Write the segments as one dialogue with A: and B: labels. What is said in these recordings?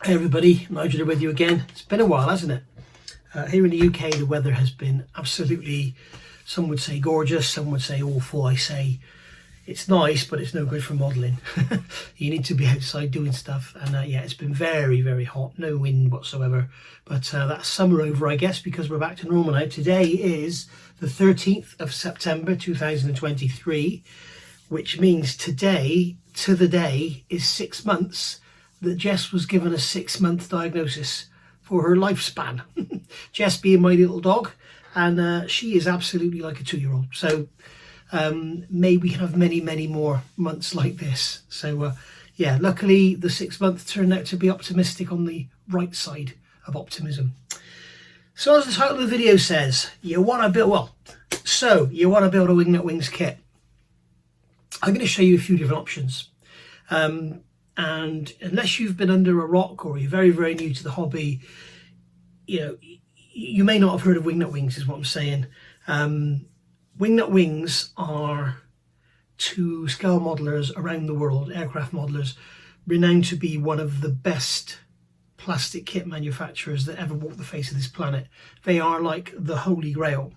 A: Hey everybody, Nigel with you again. It's been a while, hasn't it? Here in the UK, the weather has been absolutely, some would say gorgeous, some would say awful. I say it's nice, but it's no good for modelling. You need to be outside doing stuff. And yeah, it's been very, very hot, no wind whatsoever. But that's summer over, I guess, because we're back to normal now. Today is the 13th of September 2023, which means today, to the day, is 6 months that Jess was given a 6-month diagnosis for her lifespan. Jess being my little dog, and she is absolutely like a 2-year-old. So may we have many, many more months like this. So yeah, luckily the 6 months turned out to be optimistic, on the right side of optimism. So as the title of the video says, you want to build a Wingnut Wings kit. I'm going to show you a few different options. And unless you've been under a rock or you're very, very new to the hobby, you know, you may not have heard of Wingnut Wings, is what I'm saying. Wingnut Wings are, to scale modelers around the world, aircraft modelers, renowned to be one of the best plastic kit manufacturers that ever walked the face of this planet. They are like the holy grail.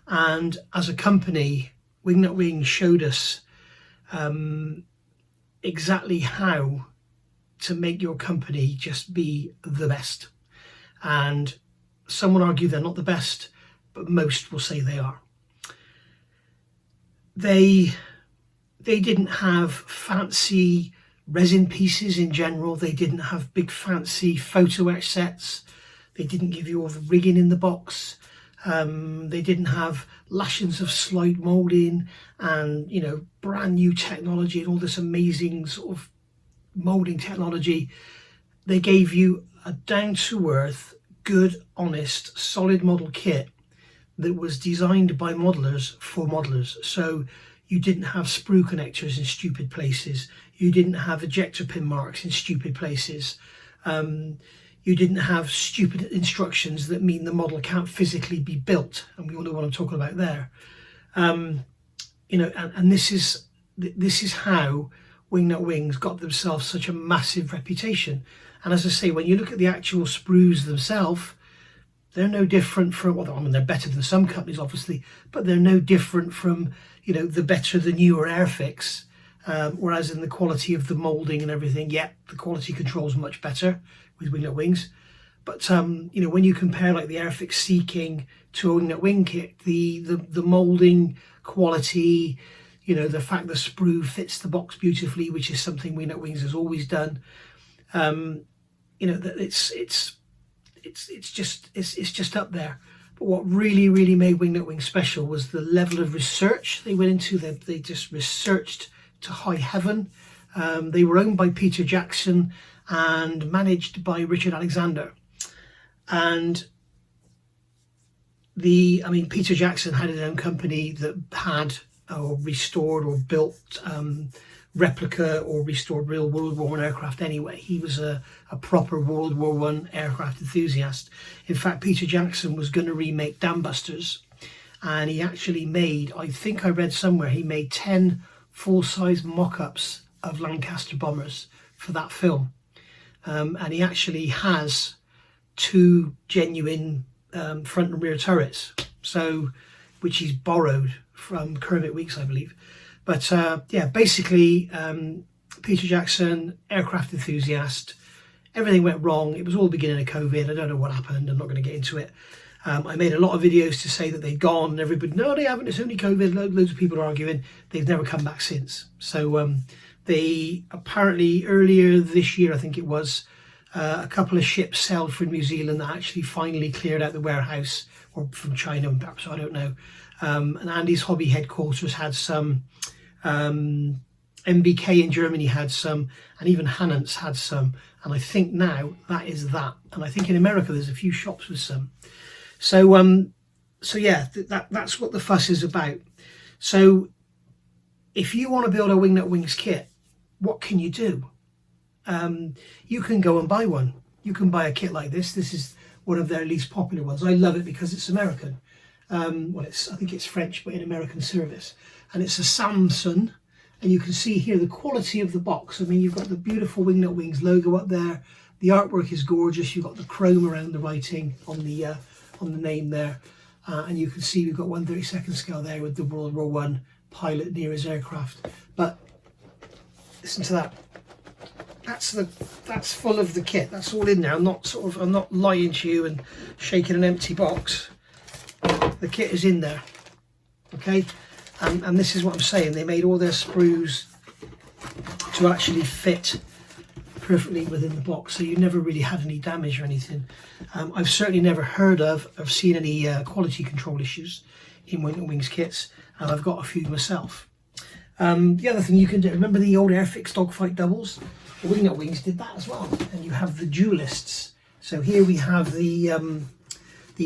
A: And as a company, Wingnut Wings showed us exactly how to make your company just be the best. And some would argue they're not the best, but most will say they are. They didn't have fancy resin pieces in general. They didn't have big fancy photo etch sets. They didn't give you all the rigging in the box. They didn't have lashings of slide molding and, you know, brand new technology and all this amazing sort of molding technology. They gave you a down-to-earth, good, honest, solid model kit that was designed by modelers for modelers. So you didn't have sprue connectors in stupid places. You didn't have ejector pin marks in stupid places. You didn't have stupid instructions that mean the model can't physically be built, and we all know what I'm talking about there. You know, and this is how Wingnut Wings got themselves such a massive reputation. And as I say, when you look at the actual sprues themselves, they're no different from, well, I mean, they're better than some companies, obviously, but they're no different from, you know, the newer Airfix. Whereas in the quality of the moulding and everything, yeah, the quality control is much better with Wingnut Wings. But you know, when you compare like the Airfix Sea King to a Wingnut Wing kit, the moulding quality, you know, the fact the sprue fits the box beautifully, which is something Wingnut Wings has always done. You know, that it's just up there. But what really, really made Wingnut Wings special was the level of research they went into. They just researched to high heaven. They were owned by Peter Jackson and managed by Richard Alexander. And Peter Jackson had his own company that had or restored or built replica or restored real World War I aircraft anyway. He was a proper World War I aircraft enthusiast. In fact, Peter Jackson was going to remake Dam Busters, and he actually made, I think I read somewhere, he made 10 full-size mock-ups of Lancaster bombers for that film. And he actually has 2 genuine front and rear turrets, so which he's borrowed from Kermit Weeks, I believe. But yeah, basically, Peter Jackson, aircraft enthusiast, everything went wrong. It was all the beginning of COVID. I don't know what happened. I'm not going to get into it. I made a lot of videos to say that they'd gone, and everybody, no, they haven't. It's only COVID. Loads of people are arguing. They've never come back since. So they apparently earlier this year, I think it was, a couple of ships sailed from New Zealand that actually finally cleared out the warehouse, or from China, perhaps, I don't know. And Andy's hobby headquarters had some, MBK in Germany had some, and even Hanant's had some. And I think now that is that. And I think in America there's a few shops with some. So so yeah, that's what the fuss is about. So if you want to build a Wingnut Wings kit, what can you do? You can go and buy one. You can buy a kit like this. This is one of their least popular ones. I love it because it's American. Well, I think it's French, but in American service. And it's a Samsung. And you can see here the quality of the box. I mean, you've got the beautiful Wingnut Wings logo up there, The artwork is gorgeous. You've got the chrome around the writing on the name there, and you can see we've got 1/32 scale there with the World War One pilot near his aircraft. But listen to that. That's full of the kit. That's all in there. I'm not lying to you and shaking an empty box. The kit is in there. Okay, and this is what I'm saying. They made all their sprues to actually fit perfectly within the box, so you never really had any damage or anything. I've certainly never heard of seen any quality control issues in Wing Wings kits, and I've got a few myself. The other thing you can do, remember the old Airfix dogfight doubles? The Wings did that as well, and you have the dualists. So here we have the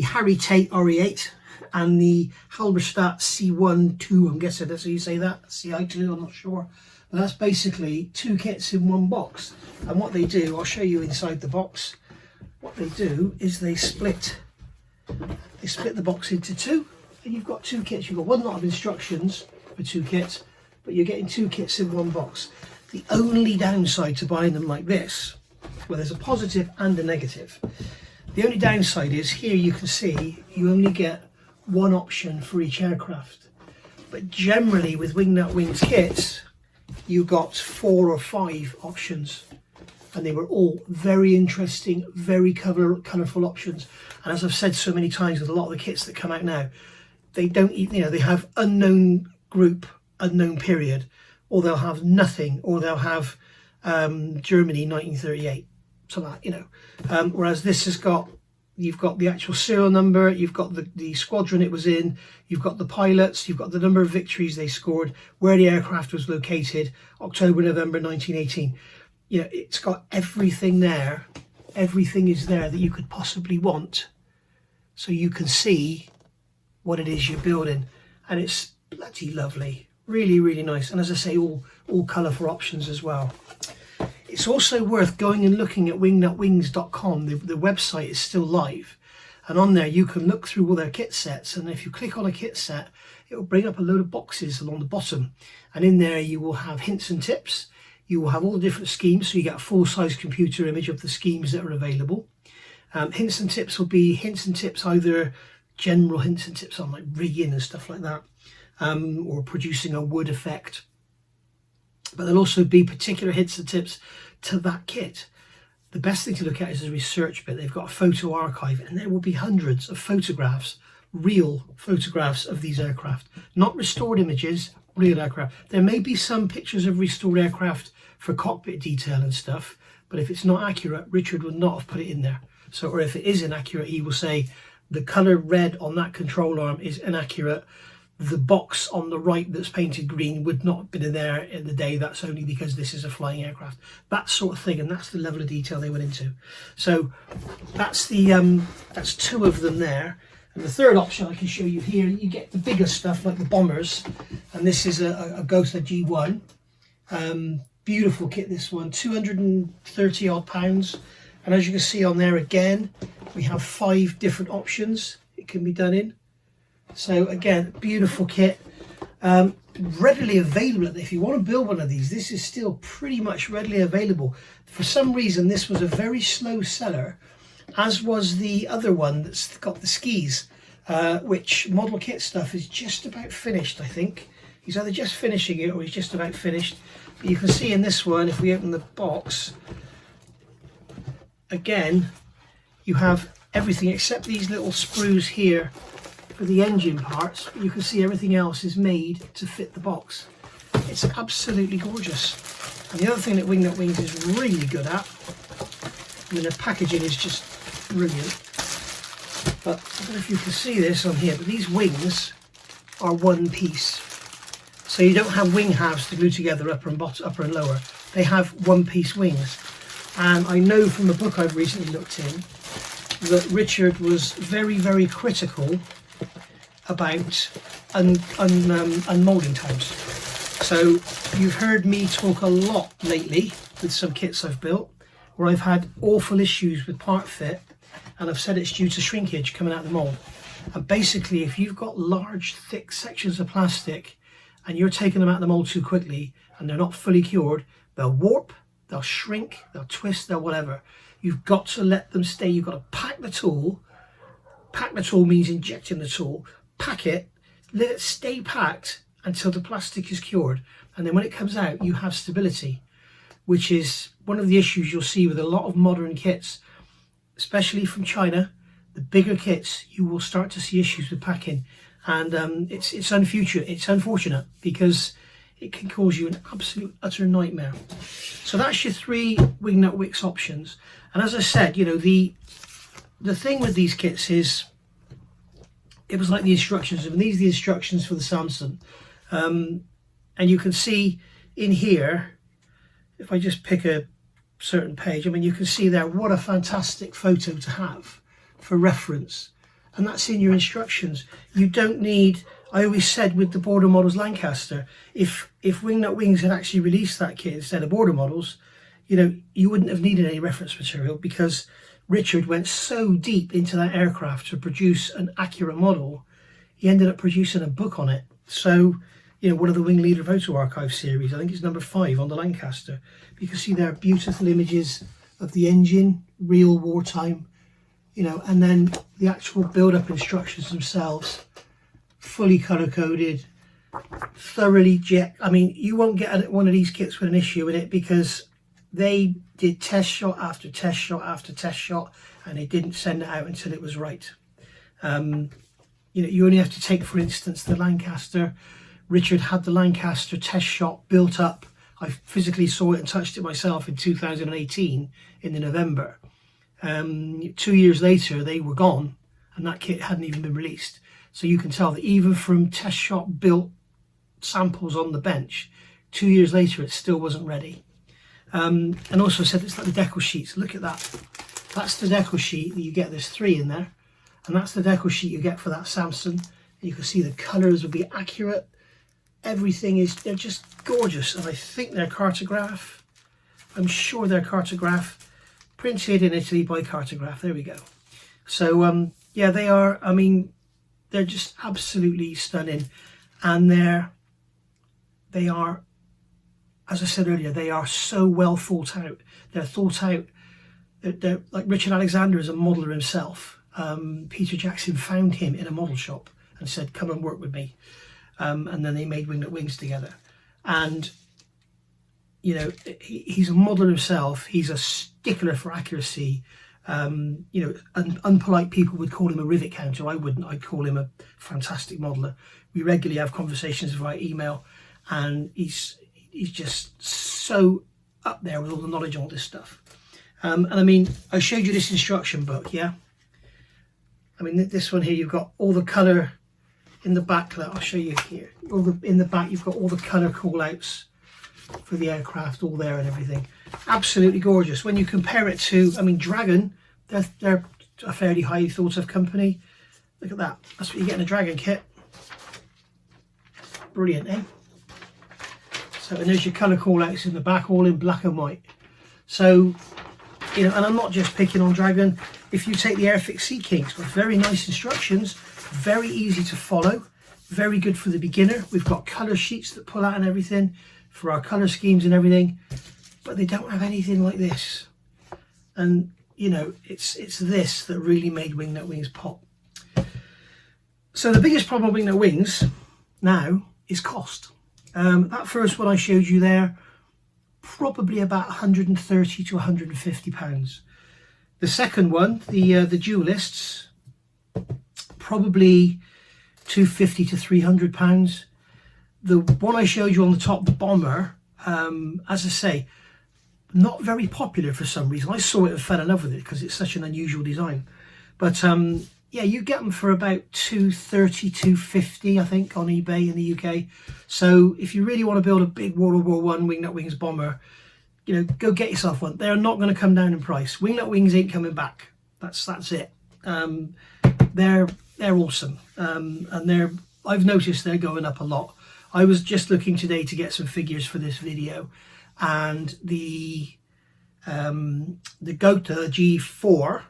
A: Harry Tate RE8 and the Halberstadt C1-2, I'm guessing that's how you say that, CI2, I'm not sure. But that's basically two kits in one box. And what they do, I'll show you inside the box. What they do is they split the box into two, and you've got two kits. You've got one lot of instructions for two kits, but you're getting two kits in one box. The only downside to buying them like this, well, there's a positive and a negative. The only downside is here you can see you only get one option for each aircraft. But generally with Wingnut Wings kits, you got 4 or 5 options, and they were all very interesting, very colourful options. And as I've said so many times with a lot of the kits that come out now, they don't, they have unknown group, unknown period, or they'll have nothing, or they'll have Germany 1938, something like that, whereas this has got, you've got the actual serial number, you've got the squadron it was in, you've got the pilots, you've got the number of victories they scored, where the aircraft was located, October, November 1918. It's got everything there. Everything is there that you could possibly want, so you can see what it is you're building, and it's bloody lovely. Really, really nice. And as I say, all colourful options as well. It's also worth going and looking at wingnutwings.com. The website is still live, and on there you can look through all their kit sets, and if you click on a kit set, it will bring up a load of boxes along the bottom, and in there you will have hints and tips. You will have all the different schemes, so you get a full-size computer image of the schemes that are available. Hints and tips will be hints and tips, either general hints and tips on like rigging and stuff like that, or producing a wood effect. But there'll also be particular hints and tips to that kit. The best thing to look at is the research bit. They've got a photo archive, and there will be hundreds of photographs, real photographs of these aircraft, not restored images, real aircraft. There may be some pictures of restored aircraft for cockpit detail and stuff, but if it's not accurate, Richard would not have put it in there. So, or if it is inaccurate, he will say the colour red on that control arm is inaccurate. The box on the right that's painted green would not have been in there in the day. That's only because this is a flying aircraft. That sort of thing, and that's the level of detail they went into. So that's that's two of them there. And the third option I can show you here, you get the bigger stuff like the bombers, and this is a Gotha G1. Beautiful kit, this one, 230 odd pounds. And as you can see on there again, we have 5 different options it can be done in. So again, beautiful kit, readily available. If you want to build one of these, this is still pretty much readily available. For some reason, this was a very slow seller, as was the other one that's got the skis, which model kit stuff is just about finished, I think. He's either just finishing it or he's just about finished. But you can see in this one, if we open the box, again, you have everything except these little sprues here for the engine parts. You can see everything else is made to fit the box. It's absolutely gorgeous. And the other thing that Wingnut Wings is really good at, I mean, the packaging is just brilliant. But I don't know if you can see this on here, but these wings are one piece. So you don't have wing halves to glue together, upper and bottom, upper and lower. They have one piece wings. And I know from a book I've recently looked in that Richard was very, very critical about unmoulding times. So you've heard me talk a lot lately with some kits I've built where I've had awful issues with part fit, and I've said it's due to shrinkage coming out of the mould. And basically, if you've got large, thick sections of plastic and you're taking them out of the mould too quickly and they're not fully cured, they'll warp, they'll shrink, they'll twist, they'll whatever. You've got to let them stay. You've got to pack the tool. Pack the tool means injecting the tool. Pack it, let it stay packed until the plastic is cured. And then when it comes out, you have stability, which is one of the issues you'll see with a lot of modern kits, especially from China. The bigger kits, you will start to see issues with packing. And it's unfortunate because it can cause you an absolute utter nightmare. So that's your 3 Wingnut Wicks options. And as I said, you know, the thing with these kits is, it was like the instructions, and these are the instructions for the Samson. And you can see in here, if I just pick a certain page, I mean, you can see there what a fantastic photo to have for reference. And that's in your instructions. You don't need, I always said with the Border Models Lancaster, if Wingnut Wings had actually released that kit instead of Border Models, you know, you wouldn't have needed any reference material, because Richard went so deep into that aircraft to produce an accurate model, he ended up producing a book on it. So, you know, one of the Wing Leader Photo Archive series, I think it's number 5 on the Lancaster. You can see there are beautiful images of the engine, real wartime, you know, and then the actual build-up instructions themselves, fully color-coded, thoroughly I mean, you won't get one of these kits with an issue with it, because they did test shot after test shot after test shot, and they didn't send it out until it was right. You know, you only have to take, for instance, the Lancaster. Richard had the Lancaster test shot built up. I physically saw it and touched it myself in 2018 in the November. 2 years later, they were gone, and that kit hadn't even been released. So you can tell that even from test shot built samples on the bench, 2 years later, it still wasn't ready. And also said it's like the decal sheets. Look at that. That's the decal sheet that you get. There's 3 in there, and that's the decal sheet you get for that Samson. And you can see the colours will be accurate. Everything is, they're just gorgeous. And I think they're Cartograph. I'm sure they're Cartograph, printed in Italy by Cartograph. There we go. So yeah, they are, I mean, they're just absolutely stunning. And they are, as I said earlier, they are so well thought out. They're thought out. They're like Richard Alexander is a modeler himself. Peter Jackson found him in a model shop and said, come and work with me. And then they made Wingnut Wings together. And, you know, he's a modeler himself. He's a stickler for accuracy. You know, unpolite people would call him a rivet counter. I wouldn't. I'd call him a fantastic modeler. We regularly have conversations via email, and he's just so up there with all the knowledge on all this stuff. And I mean, I showed you this instruction book, yeah? I mean, this one here, you've got all the colour in the backlet. I'll show you here. In the back, you've got all the colour call-outs for the aircraft, all there and everything. Absolutely gorgeous. When you compare it to, I mean, Dragon, they're a fairly highly thought of company. Look at that. That's what you get in a Dragon kit. Brilliant, eh? So, and there's your colour call-outs in the back, all in black and white. So, you know, and I'm not just picking on Dragon. If you take the Airfix Sea King, it's got very nice instructions, very easy to follow, very good for the beginner. We've got colour sheets that pull out and everything for our colour schemes and everything, but they don't have anything like this. And, you know, it's this that really made Wingnut Wings pop. So the biggest problem with Wingnut Wings now is cost. That first one I showed you there, probably about 130 to 150 pounds. The second one, the dualists, probably 250 to 300 pounds. The one I showed you on the top, the Bomber, as I say, not very popular for some reason. I saw it and fell in love with it because it's such an unusual design. But yeah, you get them for about 230, 250, I think, on eBay in the UK. So if you really want to build a big World War I Wingnut Wings bomber, you know, go get yourself one. They're not going to come down in price. Wingnut Wings ain't coming back. That's it. They're awesome, and I've noticed they're going up a lot. I was just looking today to get some figures for this video, and the Gotha G4.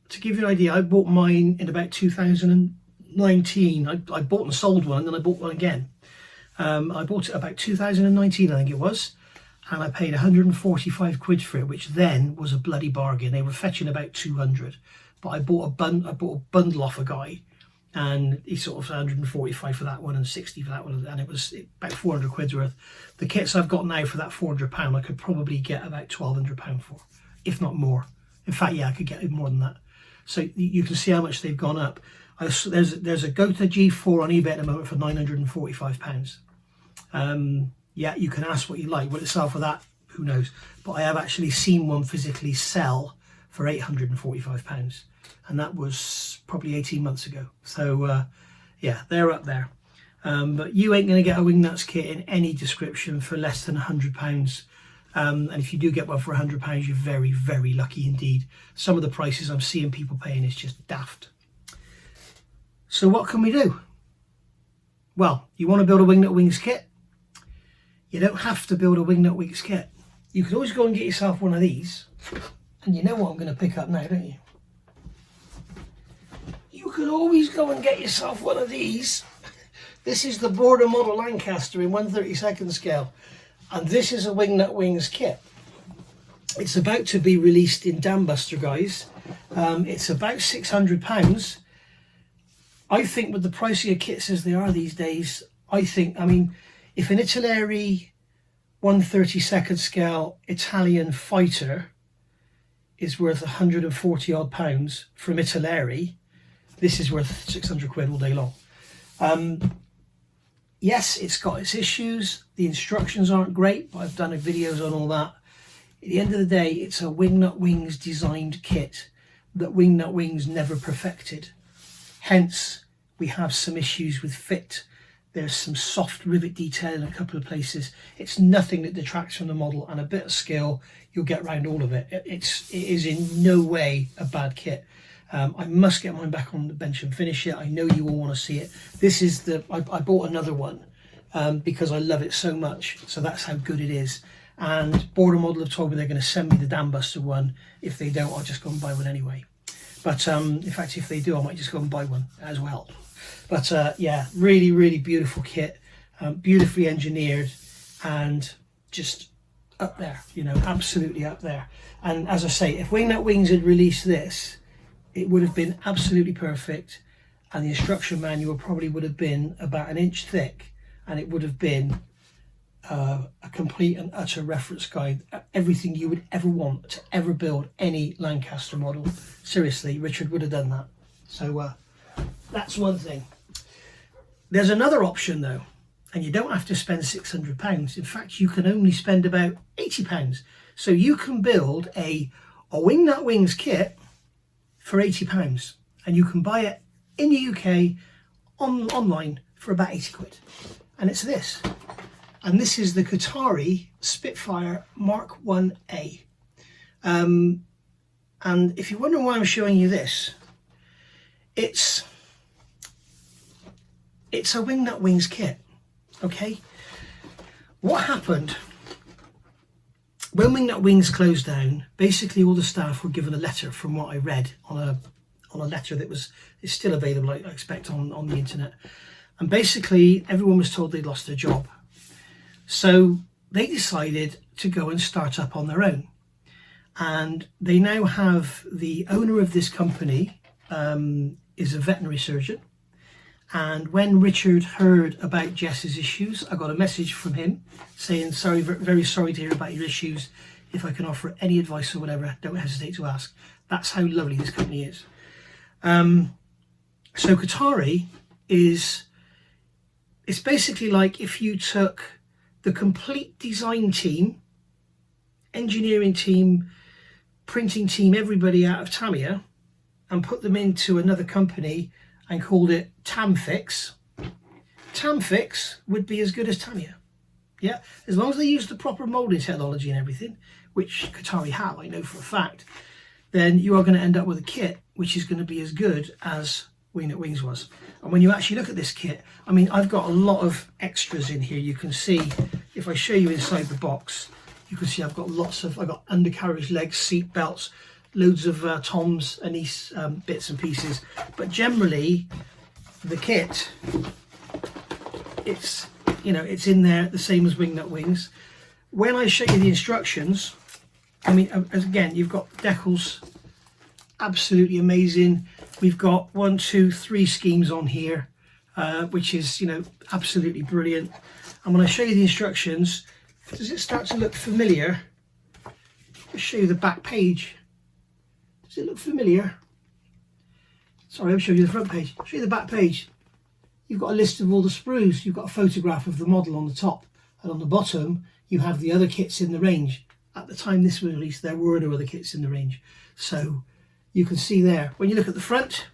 A: To give you an idea, I bought mine in about 2019. I bought and sold one, and then I bought one again. I bought it about 2019, I think it was, and I paid 145 quid for it, which then was a bloody bargain. They were fetching about 200, but I bought a bundle off a guy, and he sort of 145 for that one and 60 for that one, and it was about 400 quid's worth. The kits I've got now for that £400, I could probably get about £1,200 for, if not more. In fact, yeah, I could get more than that. So you can see how much they've gone up. There's a Gota G4 on eBay at the moment for £945. Yeah, you can ask what you like. Will it sell for that? Who knows? But I have actually seen one physically sell for £845, and that was probably 18 months ago. So yeah, they're up there. But you ain't going to get a Wingnuts kit in any description for less than £100. And if you do get one for £100, you're very, very lucky indeed. Some of the prices I'm seeing people paying is just daft. So what can we do? Well, you want to build a Wingnut Wings kit? You don't have to build a Wingnut Wings kit. You can always go and get yourself one of these. And you know what I'm going to pick up now, don't you? You can always go and get yourself one of these. This is the Border Model Lancaster in 1/32 scale. And this is a Wingnut Wings kit. It's about to be released in Dambuster, guys. It's about £600. I think with the pricier kits as they are these days, I mean, if an Italeri 1/32 scale Italian fighter is worth 140 odd pounds from Italeri, this is worth 600 quid all day long. Yes, it's got its issues. The instructions aren't great, but I've done videos on all that. At the end of the day, it's a Wingnut Wings designed kit that Wingnut Wings never perfected. Hence, we have some issues with fit. There's some soft rivet detail in a couple of places. It's nothing that detracts from the model, and a bit of skill, you'll get around all of it. It is in no way a bad kit. I must get mine back on the bench and finish it. I know you all want to see it. This is I bought another one because I love it so much. So that's how good it is. And Border Model have told me they're going to send me the Dambuster one. If they don't, I'll just go and buy one anyway. But in fact, if they do, I might just go and buy one as well. But yeah, really, really beautiful kit, beautifully engineered, and just up there, you know, absolutely up there. And as I say, if Wingnut Wings had released this, it would have been absolutely perfect, and the instruction manual probably would have been about an inch thick, and it would have been a complete and utter reference guide, everything you would ever want to ever build any Lancaster model. Seriously, Richard would have done that. So that's one thing. There's another option though, and you don't have to spend £600. In fact, you can only spend about £80. So you can build a Wingnut Wings kit for £80, and you can buy it in the UK online for about 80 quid. And it's this. And this is the Qatari Spitfire Mark 1A. And if you're wondering why I'm showing you this, it's a Wingnut Wings kit, okay? What happened? When Wingnut Wings closed down, basically all the staff were given a letter, from what I read, on a letter that is still available, I expect, on the internet. And basically everyone was told they'd lost their job. So they decided to go and start up on their own. And they now have, the owner of this company is a veterinary surgeon. And when Richard heard about Jess's issues, I got a message from him saying, sorry, very sorry to hear about your issues. If I can offer any advice or whatever, don't hesitate to ask. That's how lovely this company is. So Qatari it's basically like if you took the complete design team, engineering team, printing team, everybody out of Tamiya, and put them into another company and called it Tamfix. Tamfix would be as good as Tamiya. Yeah, as long as they use the proper moulding technology and everything, which Qatari have, I know for a fact, then you are going to end up with a kit which is going to be as good as Wingnut Wings was. And when you actually look at this kit, I mean, I've got a lot of extras in here. You can see, if I show you inside the box, you can see I've got I've got undercarriage legs, seat belts, loads of toms and these bits and pieces. But generally, the kit, it's you know, it's in there the same as Wingnut Wings. When I show you the instructions, I mean, again, you've got decals, absolutely amazing. We've got 1, 2, 3 schemes on here, which is, you know, absolutely brilliant. And when I show you the instructions, does it start to look familiar? I'll show you the back page. Does it look familiar? Sorry, I'll show you the front page. I'll show you the back page. You've got a list of all the sprues. You've got a photograph of the model on the top, and on the bottom you have the other kits in the range. At the time this was released, there were no other kits in the range, so you can see there. When you look at the front,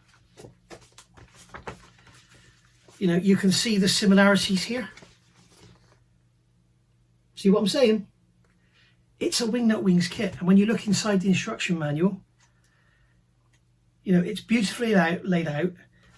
A: you know, you can see the similarities here. See what I'm saying? It's a Wingnut Wings kit, and when you look inside the instruction manual, you know, it's beautifully laid out.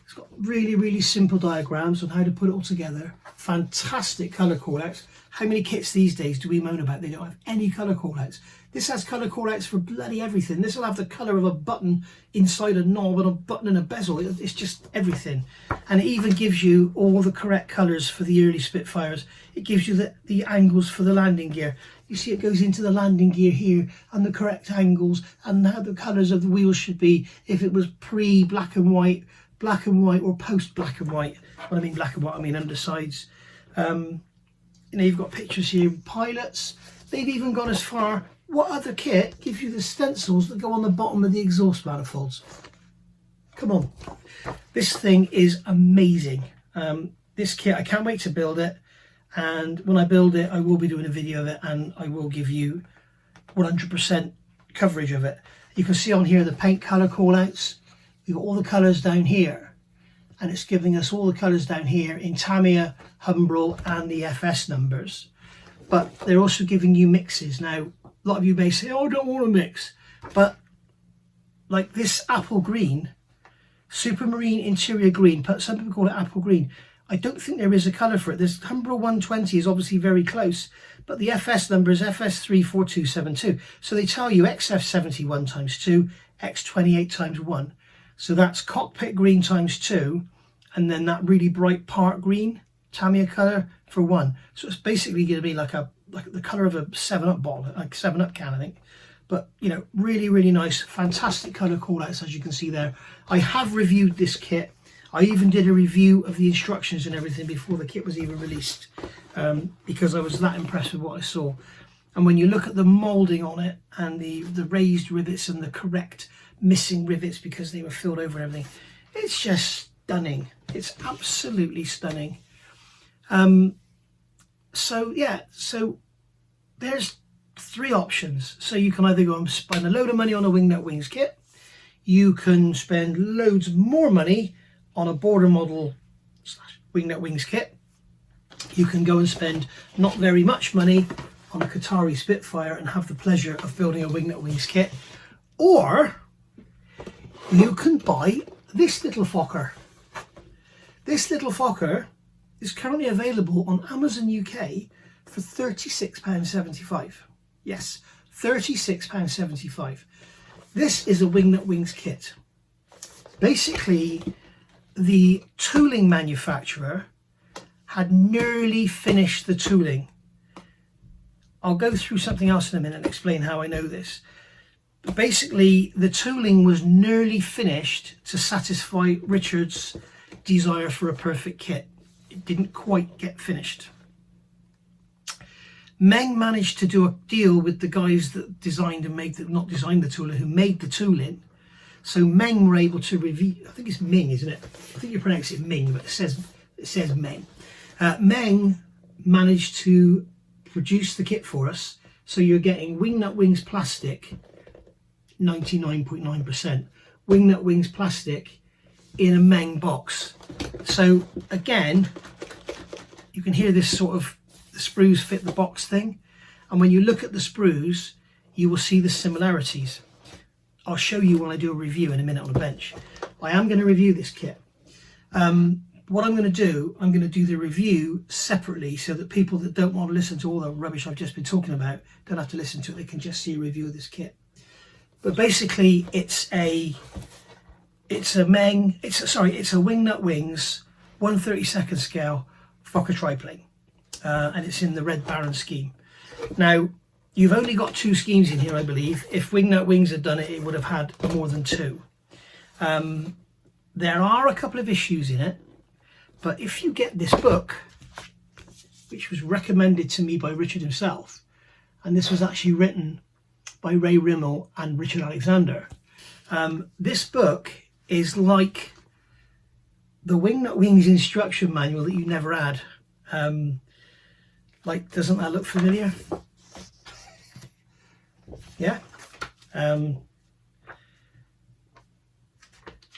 A: It's got really, really simple diagrams on how to put it all together. Fantastic colour callouts. How many kits these days do we moan about? They don't have any colour callouts. This has colour callouts for bloody everything. This will have the colour of a button inside a knob and a button and a bezel. It's just everything. And it even gives you all the correct colours for the early Spitfires. It gives you the angles for the landing gear. You see it goes into the landing gear here, and the correct angles and how the colours of the wheels should be if it was pre-black and white, or post-black and white. When I mean black and white, I mean undersides. You know, you've got pictures here of pilots. They've even gone as far, what other kit gives you the stencils that go on the bottom of the exhaust manifolds? Come on. This thing is amazing. This kit, I can't wait to build it. And when I build it, I will be doing a video of it, and I will give you 100% coverage of it. You can see on here the paint colour callouts. We've got all the colours down here, and it's giving us all the colours down here in Tamiya, Humbrol and the FS numbers. But they're also giving you mixes. Now, a lot of you may say, oh, I don't want to mix. But like this apple green, supermarine interior green, but some people call it apple green. I don't think there is a colour for it. This Humbrol 120 is obviously very close, but the FS number is FS34272. So they tell you XF71 times 2, X28 times 1. So that's cockpit green times 2, and then that really bright part green, Tamiya colour, for 1. So it's basically going to be like the colour of a 7-Up bottle, like 7-Up can, I think. But, you know, really, really nice, fantastic colour callouts, as you can see there. I have reviewed this kit. I even did a review of the instructions and everything before the kit was even released, because I was that impressed with what I saw. And when you look at the moulding on it and the raised rivets and the correct missing rivets because they were filled over everything, it's just stunning. It's absolutely stunning. So yeah, so there's 3 options. So you can either go and spend a load of money on a Wingnut Wings kit, you can spend loads more money on a border model / Wingnut Wings kit, you can go and spend not very much money on a Qatari Spitfire and have the pleasure of building a Wingnut Wings kit, or you can buy this little fucker. This little fucker is currently available on Amazon UK for £36.75. Yes, £36.75. This is a Wingnut Wings kit. Basically, the tooling manufacturer had nearly finished the tooling. I'll go through something else in a minute and explain how I know this. But basically, the tooling was nearly finished to satisfy Richard's desire for a perfect kit. It didn't quite get finished. Meng managed to do a deal with the guys that designed and made the, not designed the tooling, who made the tooling. So Meng were able to review, I think it's Ming, isn't it? I think you pronounce it Ming, but it says Meng. Meng managed to produce the kit for us. So you're getting Wingnut Wings plastic, 99.9%. Wingnut Wings plastic in a Meng box. So again, you can hear this sort of, the sprues fit the box thing. And when you look at the sprues, you will see the similarities. I'll show you when I do a review in a minute on the bench. I am going to review this kit. What I'm going to do the review separately so that people that don't want to listen to all the rubbish I've just been talking about don't have to listen to it. They can just see a review of this kit. But basically, it's a Wingnut Wings 1/32 scale Fokker triplane. and it's in the Red Baron scheme. Now, you've only got 2 schemes in here, I believe. If Wingnut Wings had done it, it would have had more than 2. There are a couple of issues in it, but if you get this book, which was recommended to me by Richard himself, and this was actually written by Ray Rimmel and Richard Alexander, this book is like the Wingnut Wings instruction manual that you never had. Like, doesn't that look familiar? Yeah.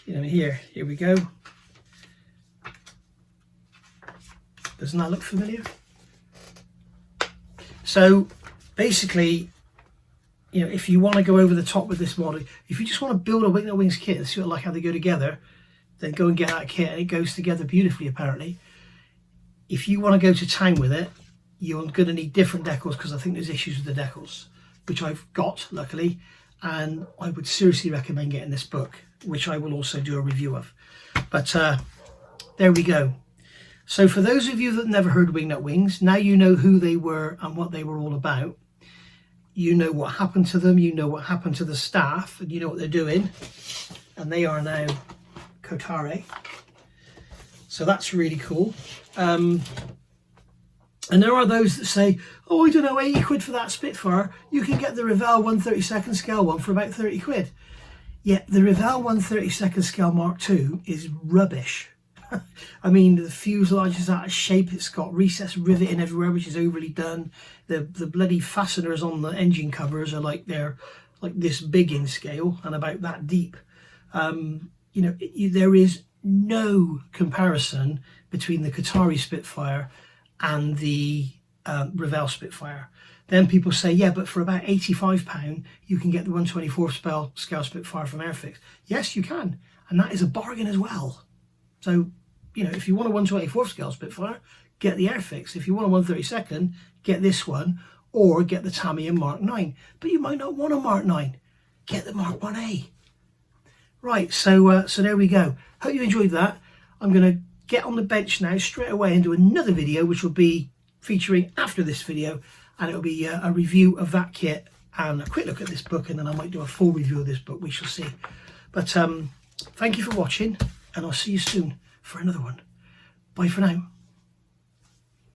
A: You know, here we go. Doesn't that look familiar? So basically, you know, if you want to go over the top with this model, if you just want to build a Wingnut Wings kit and sort of like how they go together, then go and get that kit, and it goes together beautifully apparently. If you want to go to town with it, you're going to need different decals, because I think there's issues with the decals, which I've got luckily, and I would seriously recommend getting this book, which I will also do a review of. But there we go. So for those of you that never heard Wingnut Wings, now you know who they were and what they were all about. You know what happened to them, you know what happened to the staff, and you know what they're doing. And they are now Kotare. So that's really cool. And there are those that say, oh, I don't know, 80 quid for that Spitfire. You can get the Revell 1/32 scale one for about 30 quid. Yet the Revell 1/32 scale Mark II is rubbish. I mean, the fuselage is out of shape. It's got recessed riveting everywhere, which is overly done. The bloody fasteners on the engine covers are like they're like this big in scale and about that deep. You know, there is no comparison between the Qatari Spitfire and the Revell Spitfire. Then people say, yeah, but for about £85 you can get the 1/24 scale Spitfire from Airfix. Yes, you can, and that is a bargain as well. So, you know, if you want a 1/24 scale Spitfire, get the Airfix. If you want a 1/32, get this one, or get the Tamiya Mark 9. But you might not want a Mark 9. Get the Mark 1A. Right, so there we go. Hope you enjoyed that. I'm going to get on the bench now straight away and do another video, which will be featuring after this video, and it'll be a review of that kit and a quick look at this book, and then I might do a full review of this book. We shall see. But thank you for watching, and I'll see you soon for another one. Bye for now.